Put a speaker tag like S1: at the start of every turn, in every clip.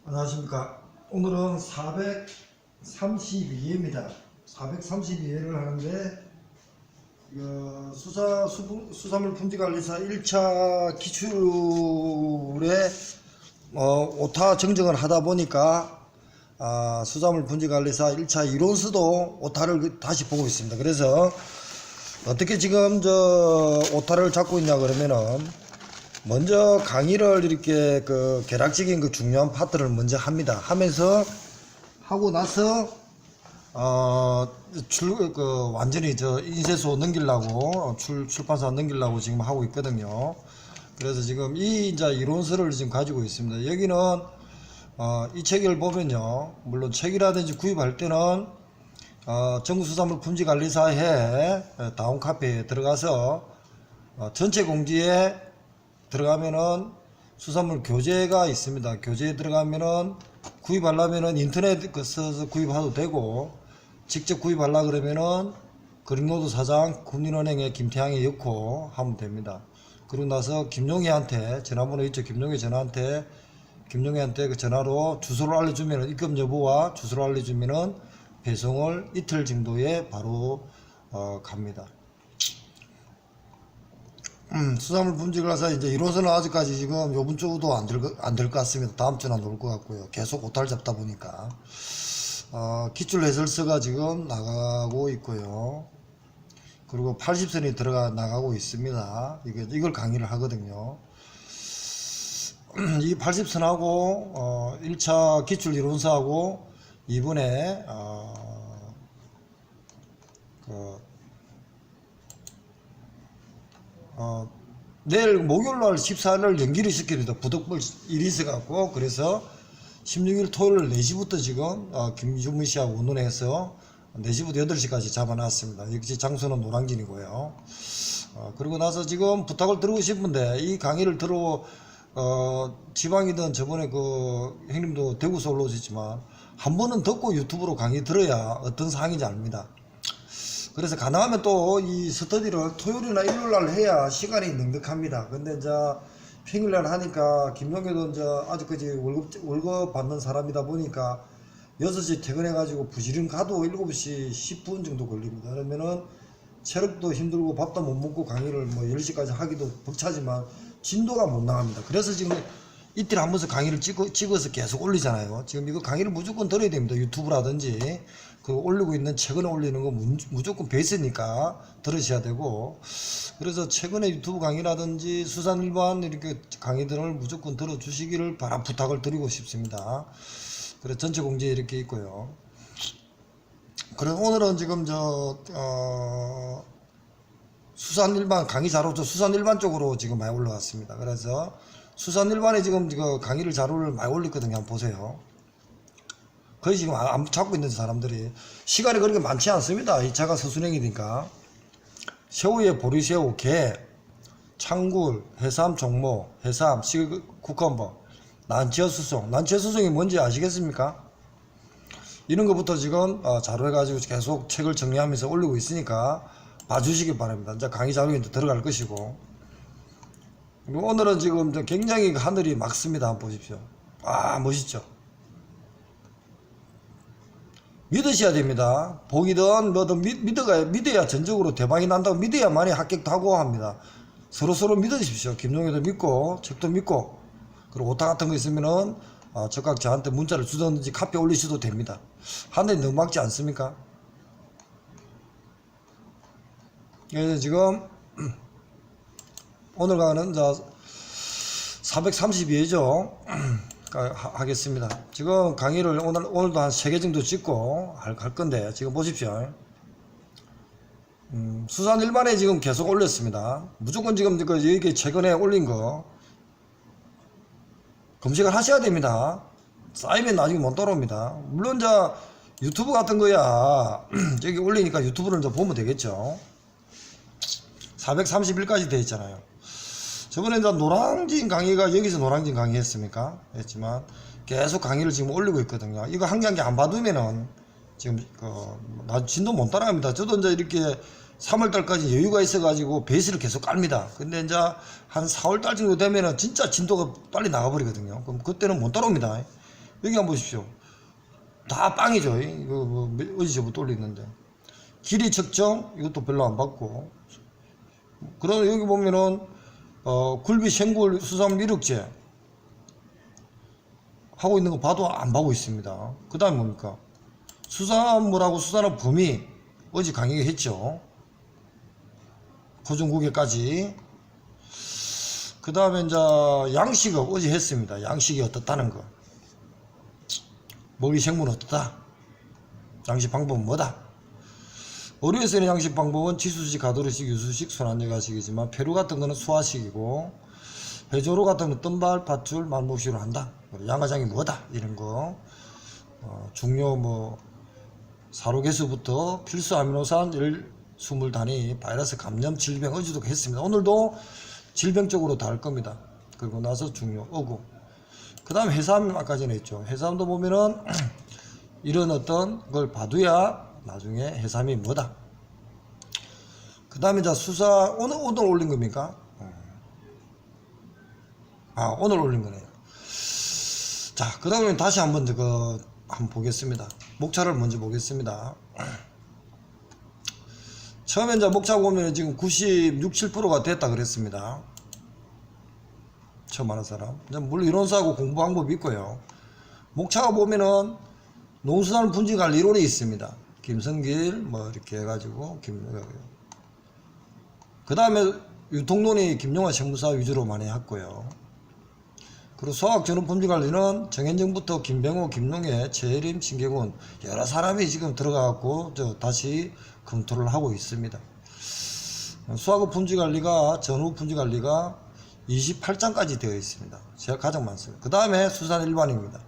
S1: 안녕하십니까. 오늘은 432회입니다. 432회를 하는데 수산물 품질관리사 1차 기출에 오타 정정을 하다 보니까 수산물 품질관리사 1차 이론서도 오타를 다시 보고 있습니다. 그래서 어떻게 지금 오타를 잡고 있냐 그러면은, 먼저 강의를 이렇게 개략적인 중요한 파트를 먼저 합니다. 하고 나서 완전히 인쇄소 넘기려고, 출판사 넘기려고 지금 하고 있거든요. 그래서 지금 이제 이론서를 지금 가지고 있습니다. 여기는 이 책을 보면요, 물론 책이라든지 구입할 때는 정부수산물 품질관리사에 다운카페에 들어가서 전체 공지에 들어가면은 수산물 교재가 있습니다. 교재에 들어가면은 구입하려면은 인터넷 써서 구입해도 되고, 직접 구입하려 그러면은 그린로드 사장 국민은행의 김태양에 엮고 하면 됩니다. 그러고 나서 김용희한테 전화번호 있죠. 김용희한테 그 전화로 주소를 알려주면은, 입금 여부와 주소를 알려주면은 배송을 이틀 정도에 바로 갑니다. 수산물 품질관리사 이제 이론서는 아직까지 지금 요번 주도 안 될 것 같습니다. 다음 주는 안 올 것 같고요. 계속 오타를 잡다 보니까 기출 해설서가 지금 나가고 있고요. 그리고 80선이 나가고 있습니다. 이걸 강의를 하거든요. 이 80선하고 1차 기출 이론서하고 이번에 내일 목요일날 14일 연기를 시킵니다. 부득불 일이 있어갖고, 그래서 16일 토요일 4시부터 지금 김주문 씨하고 운운해서 4시부터 8시까지 잡아놨습니다. 역시 장소는 노량진이고요. 그리고 나서 지금 부탁을 드리고 싶은데, 이 강의를 지방이든 저번에 형님도 대구에서 올라오셨지만 한 번은 듣고 유튜브로 강의 들어야 어떤 사항인지 압니다. 그래서 가능하면 또 이 스터디를 토요일이나 일요일날 해야 시간이 넉넉합니다. 근데 이제 평일날 하니까 김용희도 이제 아직까지 월급 받는 사람이다 보니까 6시 퇴근해가지고 부지런 가도 7시 10분 정도 걸립니다. 그러면은 체력도 힘들고 밥도 못 먹고 강의를 10시까지 하기도 벅차지만 진도가 못 나갑니다. 그래서 지금 이틀에 한 번씩 강의를 찍어서 계속 올리잖아요. 지금 이거 강의를 무조건 들어야 됩니다. 유튜브라든지 올리고 있는, 최근에 올리는 거 무조건 베이스니까 들으셔야 되고, 그래서 최근에 유튜브 강의라든지 수산일반 이렇게 강의들을 무조건 들어주시기를 부탁을 드리고 싶습니다. 그래서 전체 공지에 이렇게 있고요. 그래서 오늘은 지금 수산일반 강의 자료, 수산일반 쪽으로 지금 많이 올라왔습니다. 그래서 수산일반에 지금 강의를 자료를 많이 올렸거든요. 한번 보세요. 거의 지금 안 찾고 있는 사람들이 시간이 그렇게 많지 않습니다. 2차가 서순행이니까. 새우에 보리새우, 게, 창굴, 해삼 종모, 해삼, 국화범, 난치어수송. 난치어수송이 뭔지 아시겠습니까? 이런 것부터 지금 자료해가지고 계속 책을 정리하면서 올리고 있으니까 봐주시기 바랍니다. 이제 강의 자료에 들어갈 것이고. 그리고 오늘은 지금 굉장히 하늘이 맑습니다. 한번 보십시오. 멋있죠? 믿으셔야 됩니다. 복이든 뭐든 믿어야 전적으로 대박이 난다고 믿어야만이 합격도 하고 합니다. 서로 믿으십시오. 김용희도 믿고, 책도 믿고, 그리고 오타 같은 거 있으면은 적각 저한테 문자를 주든지 카페 올리셔도 됩니다. 하늘이 너무 맑지 않습니까? 그래서 지금 오늘 강의는 432회죠. 하겠습니다. 지금 강의를 오늘도 한 3개 정도 찍고 할 건데, 지금 보십시오. 수산일반에 지금 계속 올렸습니다. 무조건 지금 여기 최근에 올린 거 검색을 하셔야 됩니다. 쌓이면 나중에 못 따라옵니다. 물론 유튜브 같은 거야 여기 올리니까 유튜브를 보면 되겠죠. 431까지 되어 있잖아요. 저번에 노량진 강의가, 여기서 노량진 강의 했습니까? 했지만 계속 강의를 지금 올리고 있거든요. 이거 한 개 한 개 안 봐두면은 지금 진도 못 따라갑니다. 저도 이제 이렇게 3월달까지 여유가 있어가지고 베이스를 계속 깔니다. 근데 이제 한 4월달 정도 되면은 진짜 진도가 빨리 나가버리거든요. 그럼 그때는 못 따라옵니다. 여기 한번 보십시오. 다 빵이죠. 이거 뭐 어디서부터 올리는데 길이 측정 이것도 별로 안 받고. 그러면 여기 보면은 굴비 생굴 수산물 이력제 하고 있는 거 봐도 안 봐고 있습니다. 그 다음에 뭡니까? 수산물하고 수산업 범위 어제 강의를 했죠. 고정국에까지. 그 다음에 이제 양식업 어제 했습니다. 양식이 어떻다는 거. 먹이 생물은 어떻다. 양식 방법은 뭐다. 어류에서는 양식 방법은 지수식, 가두리식, 유수식, 순환여가식이지만 폐류 같은 거는 수화식이고 회조로 같은 거는 뜸발, 밧줄, 말목식으로 한다. 양화장이 뭐다 이런 거. 중요 뭐 사료개수부터 필수 아미노산 20단위 바이러스 감염 질병 어제도 했습니다. 오늘도 질병 쪽으로 다 할 겁니다. 그리고 나서 중요 어구. 그 다음에 해삼 아까 전에 했죠. 해삼도 보면은 이런 어떤 걸 봐둬야 나중에 해삼이 뭐다. 그 다음에 자 수사 오늘 올린 겁니까? 오늘 올린 거네요. 자, 그 다음에 다시 한번 한번 보겠습니다. 목차를 먼저 보겠습니다. 처음에 이제 목차 보면 지금 96, 7%가 됐다 그랬습니다. 처음 하는 사람. 물론 이론사하고 공부 방법이 있고요. 목차가 보면은 농수산물 분지관리 이론이 있습니다. 김성길 뭐 이렇게 해가지고 그 다음에 유통론이 김용화 세무사 위주로 많이 했고요. 그리고 소학전업 품질관리는 정현정부터 김병호, 김농해, 최혜림, 신경훈 여러 사람이 지금 들어가갖고 다시 검토를 하고 있습니다. 수학업 품질관리가 전후 품질관리가 28장까지 되어 있습니다. 제가 가장 많습니다. 그 다음에 수산일반입니다.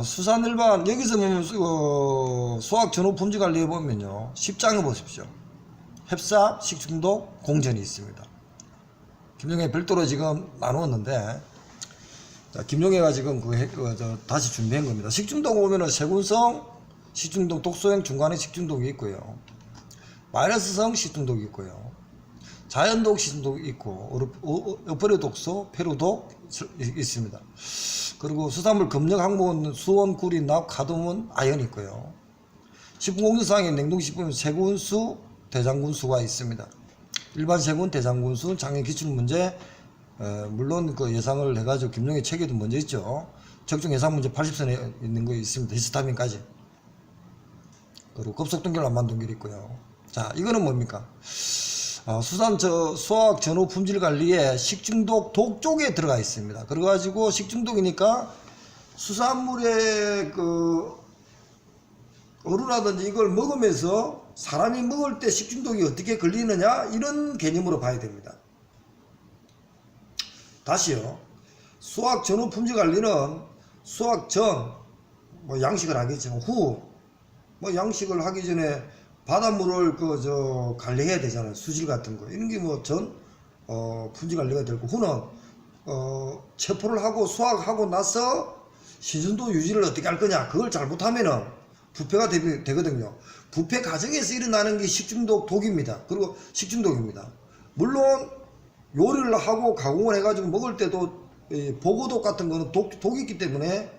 S1: 수산일반 여기서 보면 수학 전후 품질관리에 보면요 10장에 보십시오. 햅사, 식중독, 공전이 있습니다. 김용해 별도로 지금 나누었는데 김용해가 지금 다시 준비한 겁니다. 식중독 보면은 세균성 식중독, 독소형 중간에 식중독이 있고요. 바이러스성 식중독이 있고요. 자연독 식중독이 있고 어퍼류 독소, 폐류독 있습니다. 그리고 수산물 검역 항목은 수원, 구리, 납, 카드몬, 아연이 있고요. 식품공정상에 냉동식품 세균수, 대장군수가 있습니다. 일반 세균, 대장군수, 장애 기출문제 물론 그 예상을 해가지고 김용해 책에도 먼저 있죠. 적정 예상 문제 80선에 있는 거 있습니다. 히스타민까지. 그리고 급속동결, 완만동결이 있고요. 자, 이거는 뭡니까? 수학 전후 품질 관리에 식중독 독 쪽에 들어가 있습니다. 그래가지고 식중독이니까 수산물의 어류라든지 이걸 먹으면서 사람이 먹을 때 식중독이 어떻게 걸리느냐 이런 개념으로 봐야 됩니다. 다시요. 수학 전후 품질 관리는 수학 전 뭐 양식을 하겠지만 후 뭐 양식을 하기 전에 바닷물을 관리해야 되잖아요. 수질 같은 거 이런 게 뭐 전 품질 관리가 되고 후는 체포를 하고 수확하고 나서 신선도 유지를 어떻게 할 거냐 그걸 잘못하면은 부패가 되거든요. 부패 과정에서 일어나는 게 식중독 독입니다. 그리고 식중독입니다. 물론 요리를 하고 가공을 해가지고 먹을 때도 보고독 같은 거는 독이 있기 때문에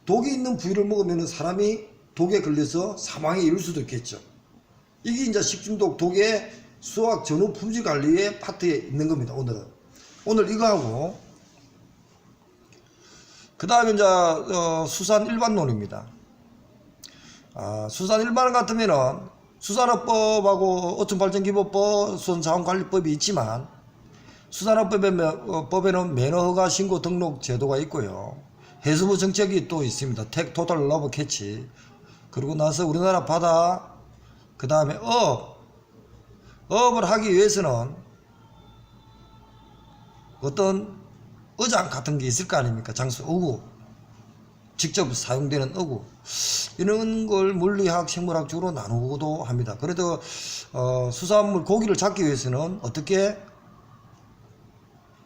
S1: 독이 있는 부위를 먹으면 사람이 독에 걸려서 사망에 이를 수도 있겠죠. 이게 이제 식중독 독의 수학 전후 품질 관리의 파트에 있는 겁니다. 오늘 이거 하고 그 다음에 이제 수산 일반론입니다. 수산 일반 같으면은 수산업법하고 어촌발전기법법, 수산자원관리법이 있지만 수산업법에는 매너허가 신고 등록 제도가 있고요. 해수부 정책이 또 있습니다. 토탈 러브 캐치. 그리고 나서 우리나라 바다 그 다음에 어업을 하기 위해서는 어떤 어장 같은 게 있을 거 아닙니까? 장수 어구 직접 사용되는 어구 이런 걸 물리학 생물학적으로 나누기도 합니다. 그래도 수산물 고기를 잡기 위해서는 어떻게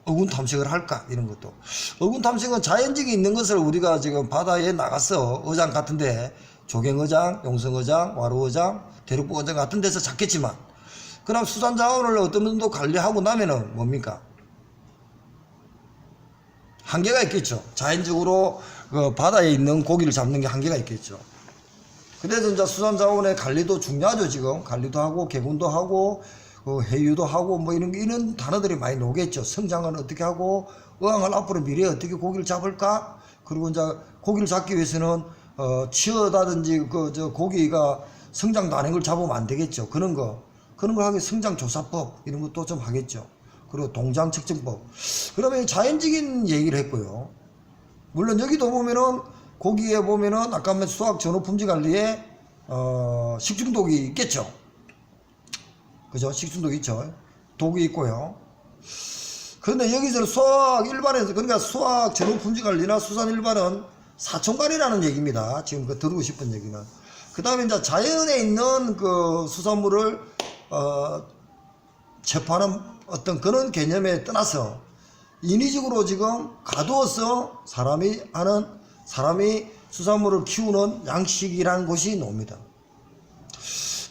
S1: 어군 탐색을 할까 이런 것도 어군 탐색은 자연적이 있는 것을 우리가 지금 바다에 나가서 어장 같은데 조경어장, 용성어장, 와루어장, 대륙부어장 같은 데서 잡겠지만 그럼 수산자원을 어떤 정도 관리하고 나면은 뭡니까? 한계가 있겠죠. 자연적으로 그 바다에 있는 고기를 잡는 게 한계가 있겠죠. 그래서 이제 수산자원의 관리도 중요하죠. 지금 관리도 하고 개군도 하고 해유도 하고 뭐 이런 단어들이 많이 나오겠죠. 성장을 어떻게 하고 어항을 앞으로 미래에 어떻게 고기를 잡을까. 그리고 이제 고기를 잡기 위해서는 치어다든지 저 고기가 성장도 안 한 걸 잡으면 안 되겠죠. 그런 걸 하기 성장조사법 이런 것도 좀 하겠죠. 그리고 동장 측정법. 그러면 자연적인 얘기를 했고요. 물론 여기도 보면은 고기에 보면은 아까 말 수확 전후 품질 관리에 식중독이 있겠죠. 그죠? 식중독 있죠. 독이 있고요. 그런데 여기서는 수확 일반에서 그러니까 수확 전후 품질 관리나 수산 일반은 사천관이라는 얘기입니다. 지금 그 들고 싶은 얘기는. 그 다음에 이제 자연에 있는 그 수산물을 체포하는 어떤 그런 개념에 떠나서 인위적으로 지금 가두어서 사람이 수산물을 키우는 양식이라는 곳이 나옵니다.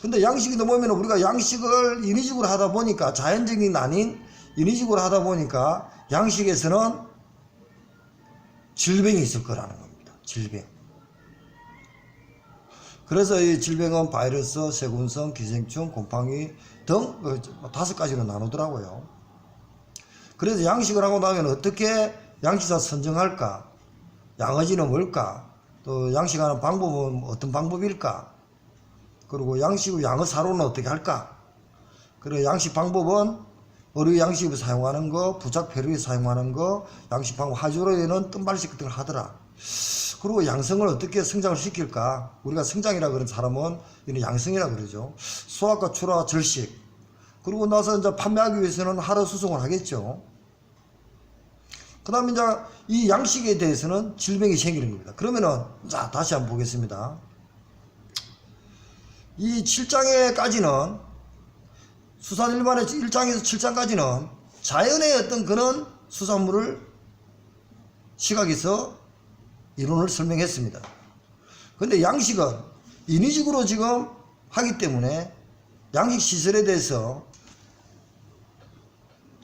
S1: 근데 양식이 넘으면 우리가 양식을 인위적으로 하다 보니까 자연적인 아닌 인위적으로 하다 보니까 양식에서는 질병이 있을 거라는 겁니다. 질병. 그래서 이 질병은 바이러스, 세균성, 기생충, 곰팡이 등 5가지로 나누더라고요. 그래서 양식을 하고 나면 어떻게 양식사 선정할까? 양어지는 뭘까? 또 양식하는 방법은 어떤 방법일까? 그리고 양식을 양어사로는 어떻게 할까? 그리고 양식 방법은 어류 양식을 사용하는 거, 부작 페루에 사용하는 거, 양식 방법 하조로에는 뜸발식 같은 걸 하더라. 그리고 양성을 어떻게 성장을 시킬까? 우리가 성장이라 그런 사람은 이는 양성이라 그러죠. 수확과 출하, 절식. 그리고 나서 이제 판매하기 위해서는 하로 수송을 하겠죠. 그 다음에 이제 이 양식에 대해서는 질병이 생기는 겁니다. 그러면은, 자, 다시 한번 보겠습니다. 이 7장에까지는, 수산 일반의 1장에서 7장까지는 자연의 어떤 그런 수산물을 시각에서 이론을 설명했습니다. 근데 양식은 인위적으로 지금 하기 때문에 양식 시설에 대해서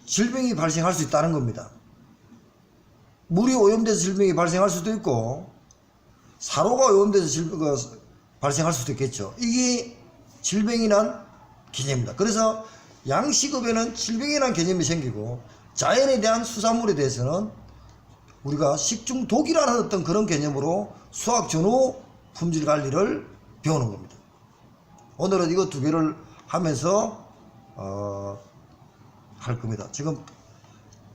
S1: 질병이 발생할 수 있다는 겁니다. 물이 오염돼서 질병이 발생할 수도 있고 사로가 오염돼서 질병이 발생할 수도 있겠죠. 이게 질병이란 개념입니다. 그래서 양식업에는 질병이라는 개념이 생기고 자연에 대한 수산물에 대해서는 우리가 식중독이라는 어떤 그런 개념으로 수확 전후 품질 관리를 배우는 겁니다. 오늘은 이거 2개를 하면서 할 겁니다. 지금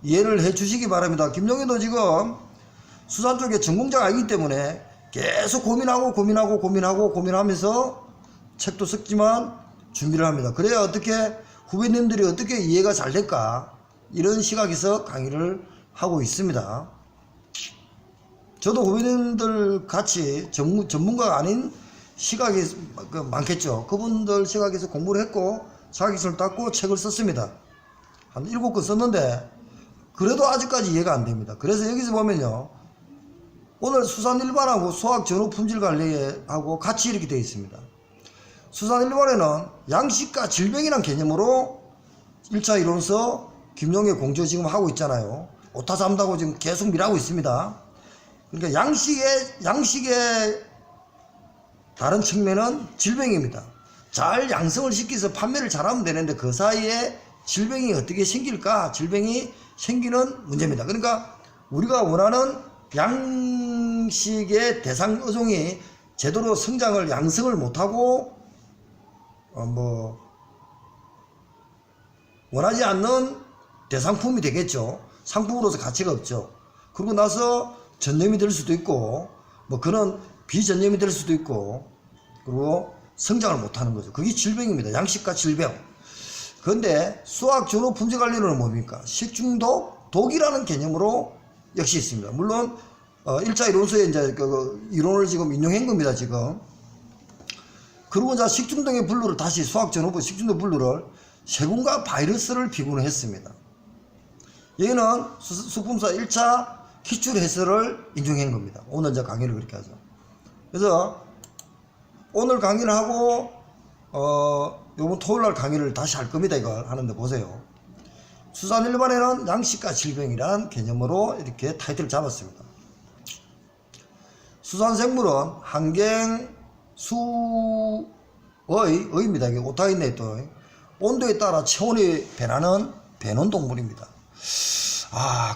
S1: 이해를 해 주시기 바랍니다. 김용희도 지금 수산 쪽에 전공자가 아니기 때문에 계속 고민하면서 책도 썼지만 준비를 합니다. 그래야 어떻게 후배님들이 어떻게 이해가 잘 될까 이런 시각에서 강의를 하고 있습니다. 저도 후배님들 같이 전문가가 아닌 시각이 많겠죠. 그분들 시각에서 공부를 했고 자격증을 땄고 책을 썼습니다. 한 7권 썼는데 그래도 아직까지 이해가 안 됩니다. 그래서 여기서 보면요, 오늘 수산 일반하고 수확 전후 품질 관리하고 같이 이렇게 되어 있습니다. 수산 일반에는 양식과 질병이란 개념으로 1차 이론서 김용희 공조 지금 하고 있잖아요. 오타 잡는다고 지금 계속 밀하고 있습니다. 그러니까 양식의 다른 측면은 질병입니다. 잘 양성을 시켜서 판매를 잘하면 되는데 그 사이에 질병이 어떻게 생길까? 질병이 생기는 문제입니다. 그러니까 우리가 원하는 양식의 대상 어종이 제대로 성장을 양성을 못하고 원하지 않는 대상품이 되겠죠. 상품으로서 가치가 없죠. 그러고 나서 전염이 될 수도 있고 그런 비전염이 될 수도 있고 그리고 성장을 못하는 거죠. 그게 질병입니다. 양식과 질병. 그런데 수확 전후 품질 관리는 뭡니까? 식중독, 독이라는 개념으로 역시 있습니다. 물론 1차 이론서에 이제 그 이론을 지금 인용한 겁니다. 지금. 그리고 이제 식중독의 분류를 다시 수확 전후부 식중독 분류를 세균과 바이러스를 비교를 했습니다. 얘는 수품사 1차 기출 해설을 인용한 겁니다. 오늘 이제 강의를 그렇게 하죠. 그래서 오늘 강의를 하고 요번 토요일날 강의를 다시 할 겁니다. 이걸 하는데 보세요. 수산 일반에는 양식과 질병이라는 개념으로 이렇게 타이틀을 잡았습니다. 수산생물은 환경 의입니다. 이게 오타가 있네 또. 온도에 따라 체온이 변하는 변온동물입니다.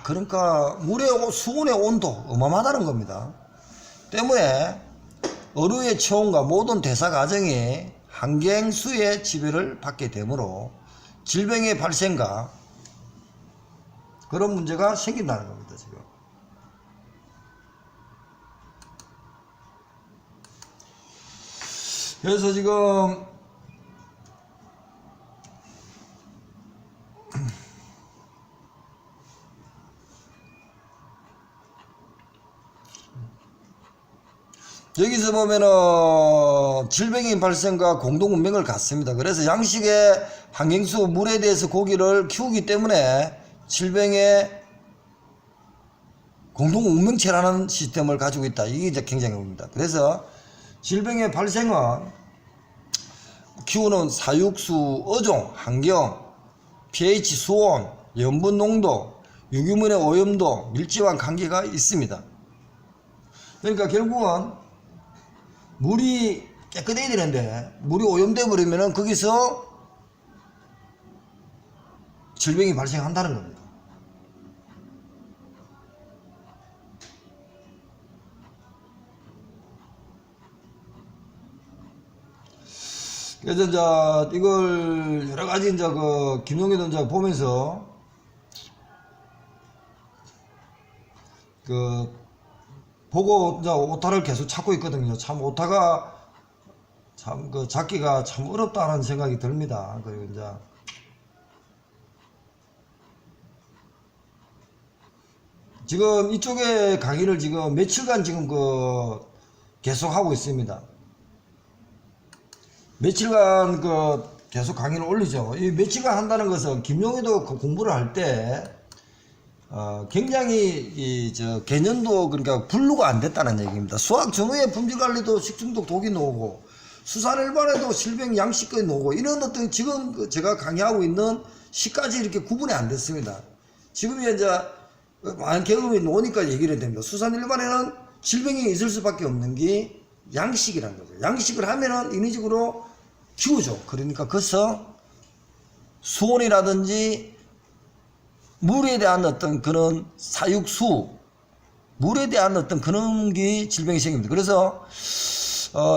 S1: 그러니까 물의 수온의 온도 어마어마하다는 겁니다. 때문에 어류의 체온과 모든 대사 과정이 환경수의 지배를 받게 되므로 질병의 발생과 그런 문제가 생긴다는 겁니다. 지금. 그래서 지금 여기서 보면은 질병의 발생과 공동 운명을 갖습니다. 그래서 양식의 환경수 물에 대해서 고기를 키우기 때문에 질병의 공동 운명체라는 시스템을 가지고 있다. 이게 이제 굉장히 옵니다. 그래서 질병의 발생은 키우는 사육수, 어종, 환경, pH, 수온, 염분 농도, 유기물의 오염도, 밀집한 관계가 있습니다. 그러니까 결국은 물이 깨끗해야 되는데 물이 오염돼 버리면은 거기서 질병이 발생한다는 겁니다. 그래서 이제 이걸 여러 가지 이제 그 김용희도 이제 보면서 보고 이제 오타를 계속 찾고 있거든요. 참 오타가 참 찾기가 참 어렵다는 생각이 듭니다. 그리고 이제 지금 이쪽에 강의를 지금 며칠간 지금 계속 하고 있습니다. 며칠간 계속 강의를 올리죠. 이 며칠간 한다는 것은 김용희도 공부를 할 때 굉장히 개념도 그러니까 분류가 안 됐다는 얘기입니다. 수학 전후에 품질 관리도 식중독 독이 나오고 수산 일반에도 질병 양식까지 나오고 이런 어떤 지금 제가 강의하고 있는 시까지 이렇게 구분이 안 됐습니다. 지금 이제 많은 경험이 나오니까 얘기를 됩니다. 수산 일반에는 질병이 있을 수밖에 없는 게 양식이라는 거죠. 양식을 하면은 인위적으로 키우죠. 그러니까 그래서 수온이라든지 물에 대한 어떤 그런 사육수, 물에 대한 어떤 그런 게 질병이 생깁니다. 그래서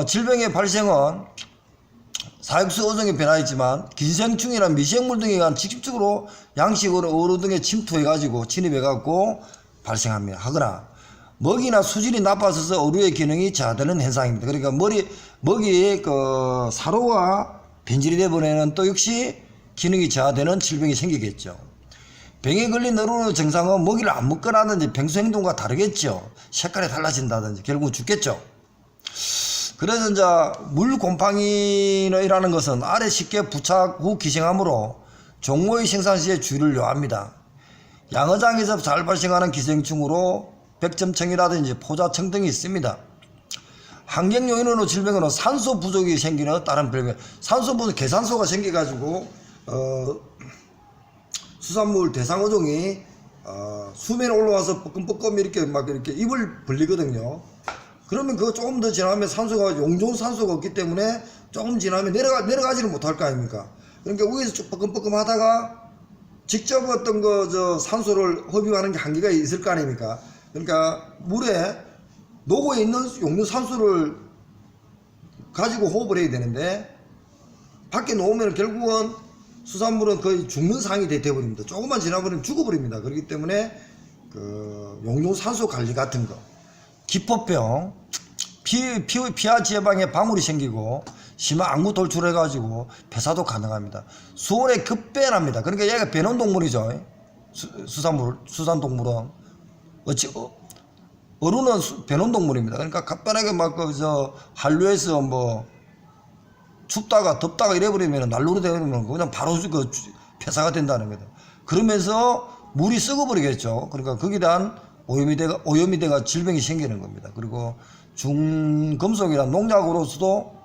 S1: 질병의 발생은 사육수 어종의 변화이지만 기생충이나 미생물 등에 의한 직접적으로 양식으로 어류 등에 침투해가지고 진입해갖고 발생합니다. 하거나 먹이나 수질이 나빠져서 어류의 기능이 저하되는 현상입니다. 그러니까 먹이의 사로가 변질이 되어버리면 또 역시 기능이 저하되는 질병이 생기겠죠. 병에 걸린 어류의 증상은 먹이를 안 먹거나든지 평소 행동과 다르겠죠. 색깔이 달라진다든지 결국은 죽겠죠. 그래서 이제 물곰팡이라는 것은 알에 쉽게 부착 후 기생하므로 종모의 생산 시에 주의를 요합니다. 양어장에서 잘 발생하는 기생충으로 백점청이라든지 포자청 등이 있습니다. 환경 요인으로 질병으로 산소 부족이 생기는 다른 별명, 산소 부족, 계산소가 생겨가지고 수산물 대상어종이 수면에 올라와서 뻐끔뻐끔 이렇게 막 이렇게 입을 벌리거든요. 그러면 그거 조금 더 지나면 산소가 용존 산소가 없기 때문에 조금 지나면 내려가지를 못할 거 아닙니까? 그러니까 위에서 쭉 뻐끔뻐끔 하다가 직접 어떤 산소를 흡입하는 게 한계가 있을 거 아닙니까? 그러니까 물에 녹어 있는 용존 산소를 가지고 호흡을 해야 되는데 밖에 놓으면 결국은 수산물은 거의 죽는 상황이 되어버립니다. 조금만 지나버리면 죽어버립니다. 그렇기 때문에 용존 산소 관리 같은 거, 기포병, 피하 지방에 방울이 생기고 심한 안구 돌출해가지고 폐사도 가능합니다. 수온에 급변합니다. 그러니까 얘가 변온동물이죠. 수산동물은 어류는 변온동물입니다. 그러니까 갑자기 막 한류에서 뭐 춥다가 덥다가 이래버리면 난로로 되면 그냥 바로 폐사가 된다는 거다. 그러면서 물이 썩어버리겠죠. 그러니까 거기에 대한 오염이 돼가 질병이 생기는 겁니다. 그리고 중금속이란 농약으로서도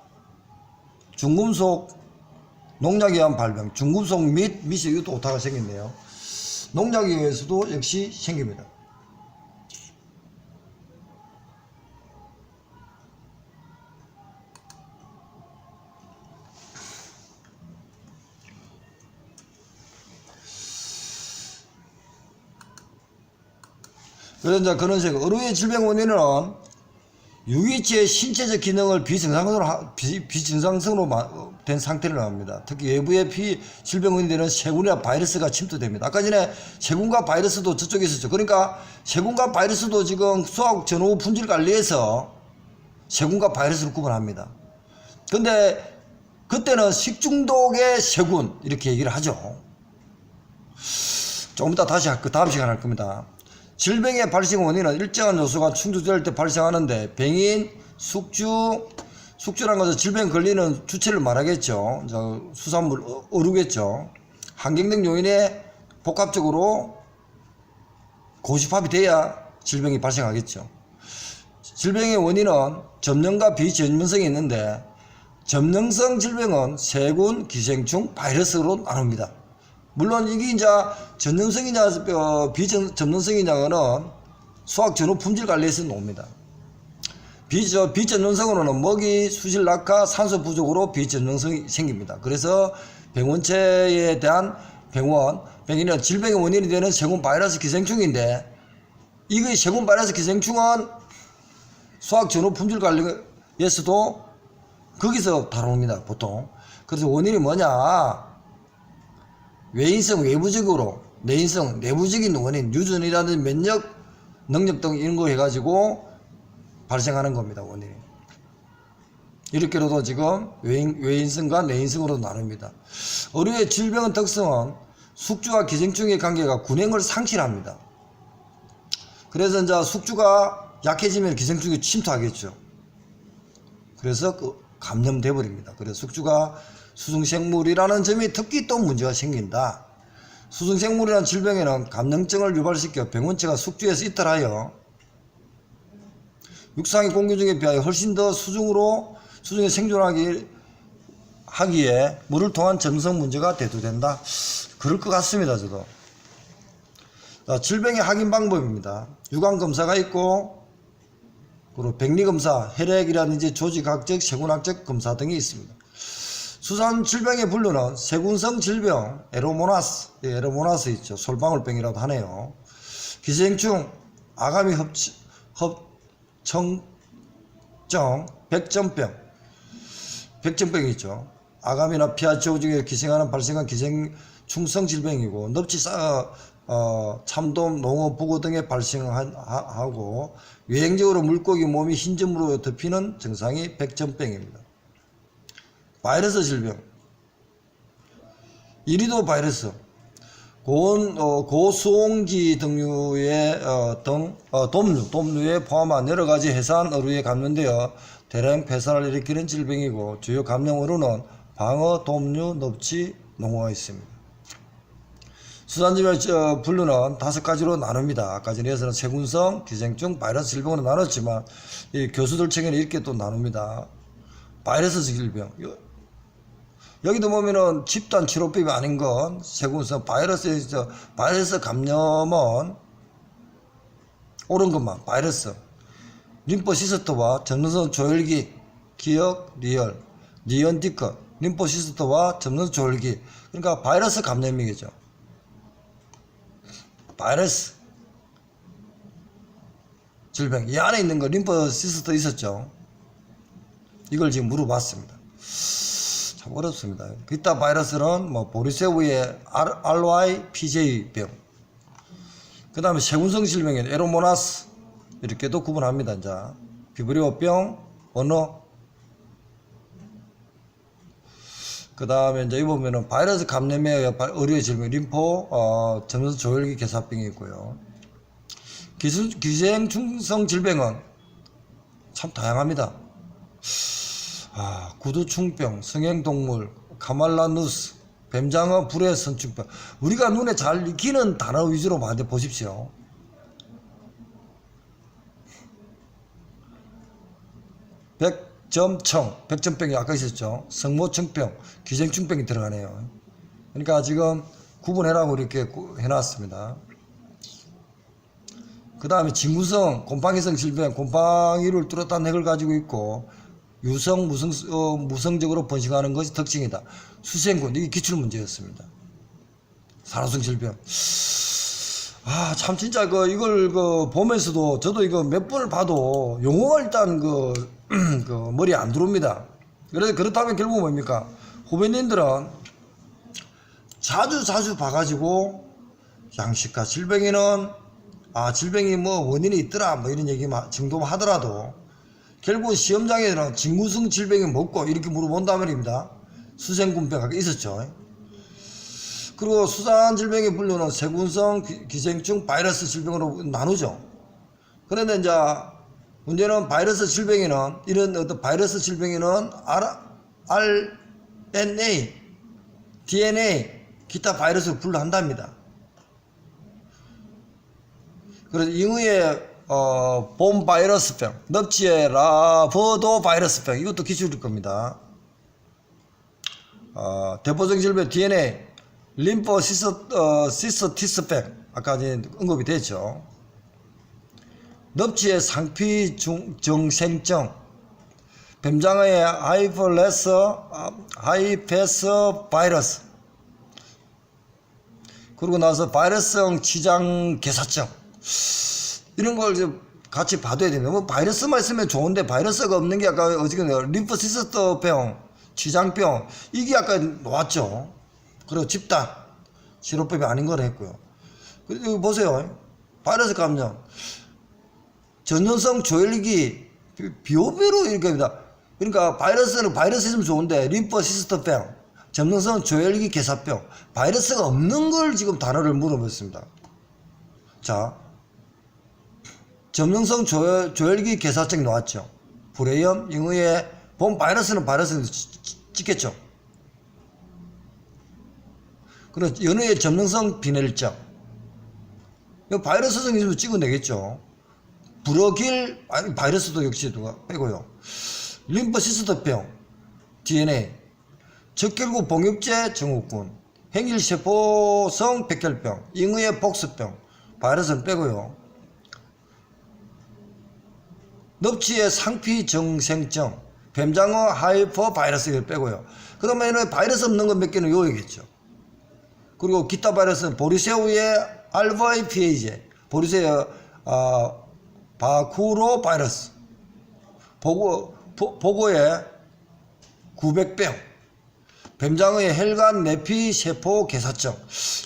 S1: 중금속 농약에 의한 발병, 중금속 밑이 이것도 오타가 생겼네요. 농약에 의해서도 역시 생깁니다. 그래서 이제 그런 식으로 어루의 질병 원인은 유기체의 신체적 기능을 비정상으로 된 상태를 말합니다. 특히 외부의 질병 원인이 되는 세균이나 바이러스가 침투됩니다. 아까 전에 세균과 바이러스도 저쪽에 있었죠. 그러니까 세균과 바이러스도 지금 수학 전후 품질 관리에서 세균과 바이러스를 구분합니다. 근데 그때는 식중독의 세균 이렇게 얘기를 하죠. 조금 이따 다시 다음 시간에 할 겁니다. 질병의 발생 원인은 일정한 요소가 충족될 때 발생하는데 병인, 숙주라는 것은 질병 걸리는 주체를 말하겠죠. 수산물, 어류겠죠. 환경적 요인에 복합적으로 고집합이 돼야 질병이 발생하겠죠. 질병의 원인은 전염과 비전염성이 있는데 전염성 질병은 세균, 기생충, 바이러스로 나눕니다. 물론 이게 이제 전염성이냐 비전염성이냐는 수학 전후 품질 관리에서 나옵니다. 비전염성으로는 먹이, 수질 낙하, 산소 부족으로 비전염성이 생깁니다. 그래서 병원체에 대한 병인은 질병의 원인이 되는 세균, 바이러스, 기생충인데 이거 세균, 바이러스, 기생충은 수학 전후 품질 관리에서도 거기서 다룹니다. 보통. 그래서 원인이 뭐냐? 외인성 외부적으로, 내인성 내부적인 원인, 유전이라든지 면역 능력 등 이런 거 해가지고 발생하는 겁니다. 원인이. 이렇게로도 지금 외인성과 내인성으로 나눕니다. 어류의 질병의 특성은 숙주와 기생충의 관계가 균형을 상실합니다. 그래서 이제 숙주가 약해지면 기생충이 침투하겠죠. 그래서 감염돼 버립니다. 그래서 숙주가 수승생물이라는 점이 특히 또 문제가 생긴다. 수승생물이라는 질병에는 감염증을 유발시켜 병원체가 숙주에서 이탈하여 육상의 공기 중에 비하여 훨씬 더 수중에 생존하기에 물을 통한 점성 문제가 대두된다. 그럴 것 같습니다. 저도. 질병의 확인 방법입니다. 유관검사가 있고 그리고 백리검사, 혈액이라든지 조직학적, 세균학적 검사 등이 있습니다. 수산 질병의 분류는 세균성 질병, 에로모나스 있죠. 솔방울병이라도 하네요. 기생충, 아가미 합청증, 백전병이 있죠. 아가미나 피하초 중에 발생한 기생충성 질병이고 넙치, 참돔, 농어, 북어 등에 발생하고 유행적으로 물고기 몸이 흰점으로 덮이는 증상이 백전병입니다. 바이러스 질병, 이리도 바이러스, 고수온기 등류의 돕류에 포함한 여러가지 해산 어류에 감염되어 대량 폐사를 일으키는 질병이고 주요 감염 어류는 방어, 돕류, 넙치, 농어가 있습니다. 수산질병 분류는 5가지로 나눕니다. 아까 전에서는 세균성, 기생충, 바이러스 질병으로 나눴지만 이 교수들 책에는 이렇게 또 나눕니다. 바이러스 질병, 여기도 보면은 집단 치료법이 아닌 건 세균성 바이러스 감염은 옳은 것만 바이러스, 림포시스트와 전문성 조혈기, 기억, 니언디크, 림포시스트와 전문성 조혈기, 그러니까 바이러스 감염이겠죠. 바이러스 질병, 이 안에 있는 거 림포시스트 있었죠. 이걸 지금 물어봤습니다. 참 어렵습니다. 기타 바이러스는 보리새우의 RY-PJ병, 그 다음에 세균성 질병인 에로모나스 이렇게도 구분합니다. 이제 비브리오병, 언어, 그 다음에 이제 이 보면은 바이러스 감염에 의해 의료의 질병, 림포, 전문성 조혈기 개사병이 있고요. 기생충성 질병은 참 다양합니다. 구두충병, 성행동물, 카말라누스, 뱀장어, 불의 선충병. 우리가 눈에 잘 익히는 단어 위주로 많이 보십시오. 백전병이 아까 있었죠. 성모충병, 기생충병이 들어가네요. 그러니까 지금 구분해라고 이렇게 해놨습니다. 그 다음에 진구성, 곰팡이성 질병, 곰팡이를 뚫었다는 핵을 가지고 있고 유성, 무성적으로 번식하는 것이 특징이다. 수생군, 이게 기출문제였습니다. 산호성 질병. 아, 참, 진짜, 이걸, 보면서도, 저도 이거 몇 번을 봐도, 용어가 일단, 머리에 안 들어옵니다. 그래서, 그렇다면 결국 뭡니까? 후배님들은 자주 봐가지고, 양식과 질병에는, 질병이 뭐 원인이 있더라, 뭐 이런 얘기 정도만 하더라도, 결국 시험장에는 진구성 질병이 뭐고, 이렇게 물어본단 말입니다. 수생군병가 있었죠. 그리고 수산 질병의 분류는 세균성, 기생충, 바이러스 질병으로 나누죠. 그런데 이제 문제는 바이러스 질병에는 이런 어떤 바이러스 질병에는 RNA, DNA, 기타 바이러스를 분류한답니다. 그래서 잉어의 봄 바이러스병, 넙치의 라버도 바이러스병, 이것도 기출일 겁니다. 대표적 질병 DNA, 림포시스티스병, 아까 이제 언급이 됐죠. 넙치의 상피 정생증, 뱀장어의 하이패스 바이러스, 그리고 나서 바이러스성 치장개사증, 이런 걸 이제 같이 봐둬야 됩니다. 뭐 바이러스만 있으면 좋은데 바이러스가 없는 게 아까 어저께 림포시스트병, 치장병, 이게 아까 나왔죠. 그리고 집단 치료법이 아닌 걸 했고요. 그리고 여기 보세요. 바이러스 감염, 전염성 조혈기, 비오비로 이렇게 합니다. 그러니까 바이러스는 바이러스 있으면 좋은데 림포시스트병, 전염성 조혈기 개사병, 바이러스가 없는 걸 지금 단어를 물어봤습니다. 자, 전염성 조혈기 개사증 나왔죠. 불회염, 잉어의 본 바이러스는 바이러스는 찍겠죠. 그리고 연어의 점능성 비နယ်증, 바이러스성 있으면 찍어내겠죠. 불어길 바이러스도 역시 빼고요. 림포시스트병, DNA, 적결구 봉엽제 증후군, 행일세포성 백혈병, 잉어의 복수병, 바이러스는 빼고요. 넙치의 상피정생증, 뱀장어 하이퍼 바이러스를 빼고요. 그러면 바이러스 없는 건 몇 개는 요이겠죠. 그리고 기타 바이러스는 보리새우의 알바이피에이제, 보리새우 바쿠로 바이러스, 보고의 구백병, 뱀장어의 혈관 내피 세포 개사증,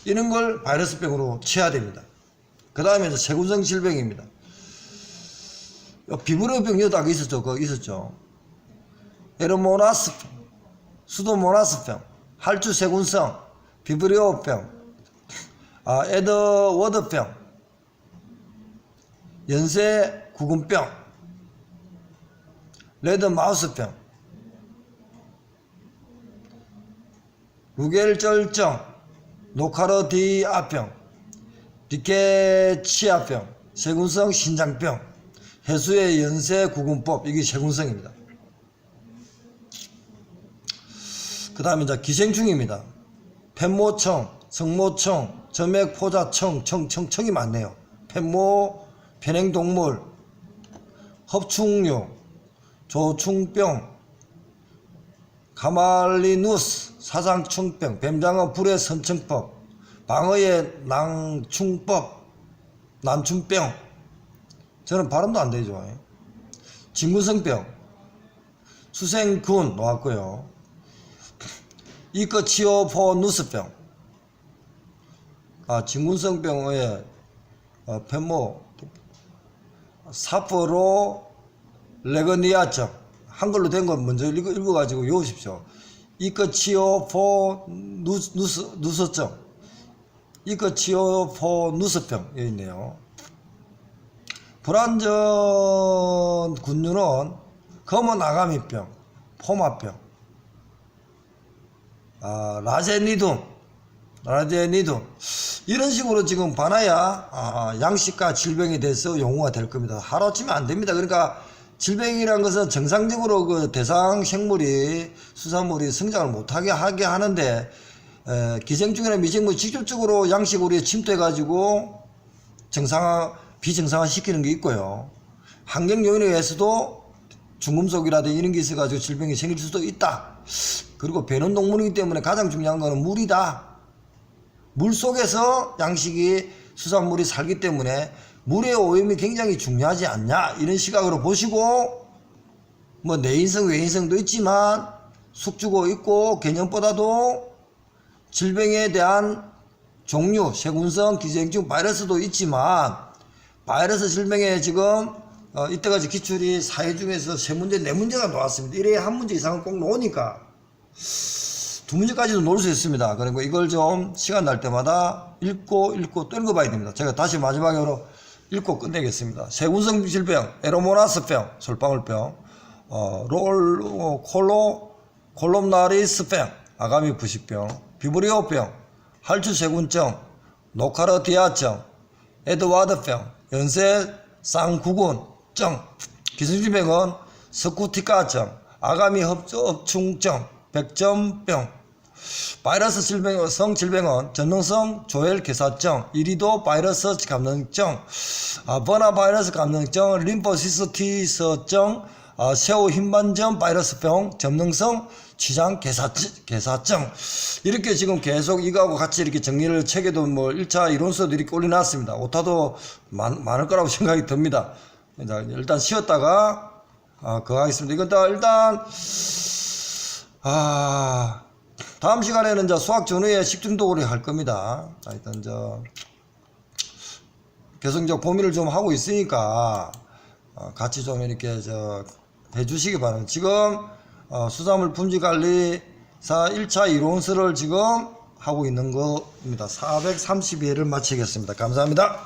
S1: 이런 걸 바이러스병으로 쳐야 됩니다. 그 다음에 이제 세균성 질병입니다. 비브리오병 여도 아까 있었죠. 에르모나스병, 수도모나스병, 할주세균성, 비브리오병, 에드워드병, 연쇄구근병, 레드마우스병, 루겔절정, 노카르디아병, 리케치아병, 세균성 신장병, 해수의 연쇄구근법, 이게 세균성입니다. 그 다음에 이제 기생충입니다. 펜모청, 성모청, 점액포자청, 청이 많네요. 펜모, 편행동물, 흡충류, 조충병, 가말리누스, 사상충병, 뱀장어 불의 선청법, 방어의 난충병, 저는 발음도 안 되죠. 진구성병, 수생군 나왔고요. 이거치오포누스병, 진구성병의 펜모, 사포로 레거니아증, 한글로 된 건 먼저 읽어가지고 외우십시오. 이거치오포누스증, 이거치오포누스병 여기 있네요. 불안전 군류는 검은 아가미병, 포마병, 라제니둠, 이런 식으로 지금 봐놔야 양식과 질병에 대해서 용어가 될 겁니다. 하루아침에 안 됩니다. 그러니까 질병이란 것은 정상적으로 그 대상 생물이, 수산물이 성장을 못하게 하게 하는데, 기생충이나 미생물이 직접적으로 양식 우리에 침투해가지고 비정상화 시키는 게 있고요. 환경 요인에 의해서도 중금속이라든지 이런 게 있어가지고 질병이 생길 수도 있다. 그리고 배는 동물이기 때문에 가장 중요한 거는 물이다. 물 속에서 양식이 수산물이 살기 때문에 물의 오염이 굉장히 중요하지 않냐 이런 시각으로 보시고 뭐 내인성 외인성도 있지만 숙주고 있고 개념보다도 질병에 대한 종류 세균성 기생충 바이러스도 있지만 바이러스 질병에 지금 이때까지 기출이 사회 중에서 3문제 4문제가 나왔습니다. 이래 한 문제 이상은 꼭 나오니까 2문제까지도 놓을 수 있습니다. 그리고 이걸 좀 시간 날 때마다 읽고 또 읽어봐야 됩니다. 제가 다시 마지막으로 읽고 끝내겠습니다. 세균성 질병, 에로모나스병, 솔방울병, 콜롬나리스병, 아가미 부식병, 비브리오병, 할추세균증, 노카르디아증, 에드와드병, 연쇄 쌍구군증, 기생질병은 스쿠티카증, 아가미 흡충증, 백점병, 바이러스 질병성 질병은 전능성 조혈개사증, 이리도 바이러스 감염증, 버나 바이러스 감염증, 림포시스티스증, 새우 흰반점 바이러스병, 전능성 췌장 개사증 이렇게 지금 계속 이거하고 같이 이렇게 정리를 책에도 뭐 1차 이론서도 이렇게 올려놨습니다. 오타도 많을 거라고 생각이 듭니다. 일단 쉬었다가 그거 하겠습니다. 이거 일단 다음 시간에는 이제 수학 전후에 식중독을 할 겁니다. 일단 계속 이제 고민을 좀 하고 있으니까 같이 좀 이렇게 해주시기 바랍니다. 지금 수산물 품질관리사 1차 이론서를 지금 하고 있는 겁니다. 432회를 마치겠습니다. 감사합니다.